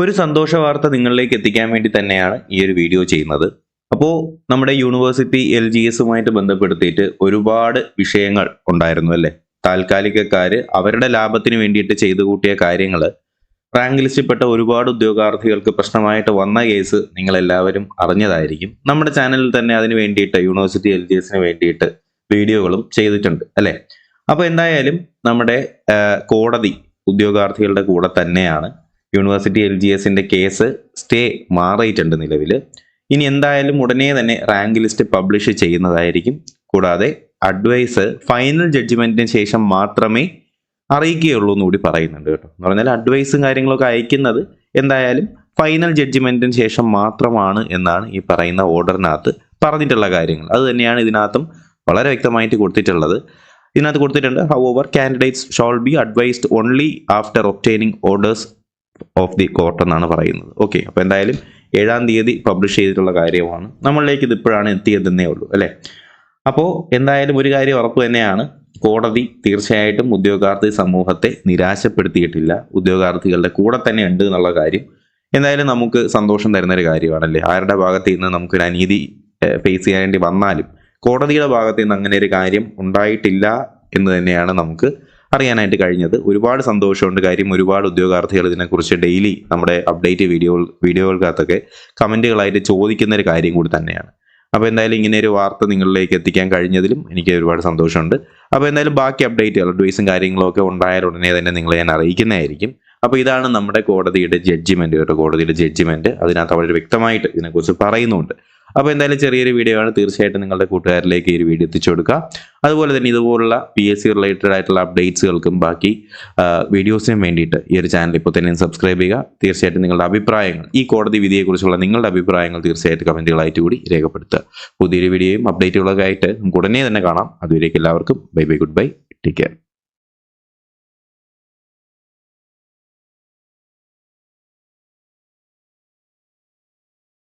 ഒരു സന്തോഷ വാർത്ത നിങ്ങളിലേക്ക് എത്തിക്കാൻ വേണ്ടി തന്നെയാണ് ഈ ഒരു വീഡിയോ ചെയ്യുന്നത്. അപ്പോൾ നമ്മുടെ യൂണിവേഴ്സിറ്റി LGSുമായിട്ട് ബന്ധപ്പെടുത്തിയിട്ട് ഒരുപാട് വിഷയങ്ങൾ ഉണ്ടായിരുന്നു അല്ലേ? താൽക്കാലികക്കാര് അവരുടെ ലാഭത്തിന് വേണ്ടിയിട്ട് ചെയ്തു കൂട്ടിയ കാര്യങ്ങൾ റാങ്ക് ലിസ്റ്റിൽപ്പെട്ട ഒരുപാട് ഉദ്യോഗാർത്ഥികൾക്ക് പ്രശ്നമായിട്ട് വന്ന കേസ് നിങ്ങളെല്ലാവരും അറിഞ്ഞതായിരിക്കും. നമ്മുടെ ചാനലിൽ തന്നെ അതിന് വേണ്ടിയിട്ട് യൂണിവേഴ്സിറ്റി LGSന് വേണ്ടിയിട്ട് വീഡിയോകളും ചെയ്തിട്ടുണ്ട് അല്ലേ? അപ്പോൾ എന്തായാലും നമ്മുടെ കോടതി ഉദ്യോഗാർത്ഥികളുടെ കൂടെ തന്നെയാണ്. യൂണിവേഴ്സിറ്റി LGSന്റെ കേസ് സ്റ്റേ മാറിയിട്ടുണ്ട് നിലവിൽ. ഇനി എന്തായാലും ഉടനെ തന്നെ റാങ്ക് ലിസ്റ്റ് പബ്ലിഷ് ചെയ്യുന്നതായിരിക്കും. കൂടാതെ അഡ്വൈസ് ഫൈനൽ ജഡ്ജ്മെന്റിന് ശേഷം മാത്രമേ അറിയിക്കുകയുള്ളൂ എന്ന് കൂടി പറയുന്നുണ്ട് കേട്ടോ. എന്ന് പറഞ്ഞാൽ അഡ്വൈസും കാര്യങ്ങളൊക്കെ അയക്കുന്നത് എന്തായാലും ഫൈനൽ ജഡ്ജ്മെന്റിന് ശേഷം മാത്രമാണ് എന്നാണ് ഈ പറയുന്ന ഓർഡറിനകത്ത് പറഞ്ഞിട്ടുള്ള കാര്യങ്ങൾ. അത് തന്നെയാണ് ഇതിനകത്തും വളരെ വ്യക്തമായിട്ട് കൊടുത്തിട്ടുള്ളത്. ഇതിനകത്ത് കൊടുത്തിട്ടുണ്ട്, however candidates shall be advised only after obtaining orders of the court എന്നാണ് പറയുന്നത്. ഓക്കെ, അപ്പോൾ എന്തായാലും 7-ാം തീയതി പബ്ലിഷ് ചെയ്തിട്ടുള്ള കാര്യമാണ്. നമ്മളിലേക്ക് ഇത് ഇപ്പോഴാണ് എത്തിയതെന്നേ ഉള്ളൂ അല്ലേ? അപ്പോൾ എന്തായാലും ഒരു കാര്യം ഉറപ്പ് തന്നെയാണ്, കോടതി തീർച്ചയായിട്ടും ഉദ്യോഗാർത്ഥി സമൂഹത്തെ നിരാശപ്പെടുത്തിയിട്ടില്ല. ഉദ്യോഗാർത്ഥികളുടെ കൂടെ തന്നെ ഉണ്ട് എന്നുള്ള കാര്യം എന്തായാലും നമുക്ക് സന്തോഷം തരുന്നൊരു കാര്യമാണല്ലേ? ആരുടെ ഭാഗത്ത് നിന്ന് നമുക്കൊരു അനീതി ഫേസ് ചെയ്യേണ്ടി വന്നാലും കോടതിയുടെ ഭാഗത്ത് നിന്ന് അങ്ങനെ ഒരു കാര്യം ഉണ്ടായിട്ടില്ല എന്ന് തന്നെയാണ് നമുക്ക് അറിയാനായിട്ട് കഴിഞ്ഞത്. ഒരുപാട് സന്തോഷമുണ്ട്. കാര്യം ഒരുപാട് ഉദ്യോഗാർത്ഥികൾ ഇതിനെക്കുറിച്ച് ഡെയിലി നമ്മുടെ അപ്ഡേറ്റ് വീഡിയോകൾക്കകത്തൊക്കെ കമൻറ്റുകളായിട്ട് ചോദിക്കുന്ന ഒരു കാര്യം കൂടി തന്നെയാണ്. അപ്പോൾ എന്തായാലും ഇങ്ങനെ ഒരു വാർത്ത നിങ്ങളിലേക്ക് എത്തിക്കാൻ കഴിഞ്ഞതിലും എനിക്ക് ഒരുപാട് സന്തോഷമുണ്ട്. അപ്പോൾ എന്തായാലും ബാക്കി അപ്ഡേറ്റുകൾ അഡ്വൈസും കാര്യങ്ങളൊക്കെ ഉണ്ടായാൽ ഉടനെ തന്നെ നിങ്ങളെ ഞാൻ അറിയിക്കുന്നതായിരിക്കും. അപ്പോൾ ഇതാണ് നമ്മുടെ കോടതിയുടെ ജഡ്ജിമെൻറ്റ് കേട്ടോ. കോടതിയുടെ ജഡ്ജിമെൻറ്റ് അതിനകത്ത് അവർ വ്യക്തമായിട്ട് ഇതിനെക്കുറിച്ച് പറയുന്നുണ്ട്. അപ്പോൾ എന്തായാലും ചെറിയൊരു വീഡിയോ ആണ്. തീർച്ചയായിട്ടും നിങ്ങളുടെ കൂട്ടുകാരിലേക്ക് ഈ ഒരു വീഡിയോ എത്തിച്ചു കൊടുക്കുക. അതുപോലെ തന്നെ ഇതുപോലുള്ള PSC റിലേറ്റഡ് ആയിട്ടുള്ള അപ്ഡേറ്റ്സുകൾക്കും ബാക്കി വീഡിയോസിനും വേണ്ടിയിട്ട് ഈ ഒരു ചാനൽ ഇപ്പോൾ തന്നെ സബ്സ്ക്രൈബ് ചെയ്യുക. തീർച്ചയായിട്ടും നിങ്ങളുടെ അഭിപ്രായങ്ങൾ, ഈ കോടതി വിധിയെക്കുറിച്ചുള്ള നിങ്ങളുടെ അഭിപ്രായങ്ങൾ തീർച്ചയായിട്ടും കമൻറ്റുകളായിട്ട് കൂടി രേഖപ്പെടുത്തുക. പുതിയൊരു വീഡിയോയും അപ്ഡേറ്റുകളൊക്കെ ആയിട്ട് നമുക്ക് ഉടനെ തന്നെ കാണാം. അതുവരേക്കും എല്ലാവർക്കും bye bye, good bye, take care.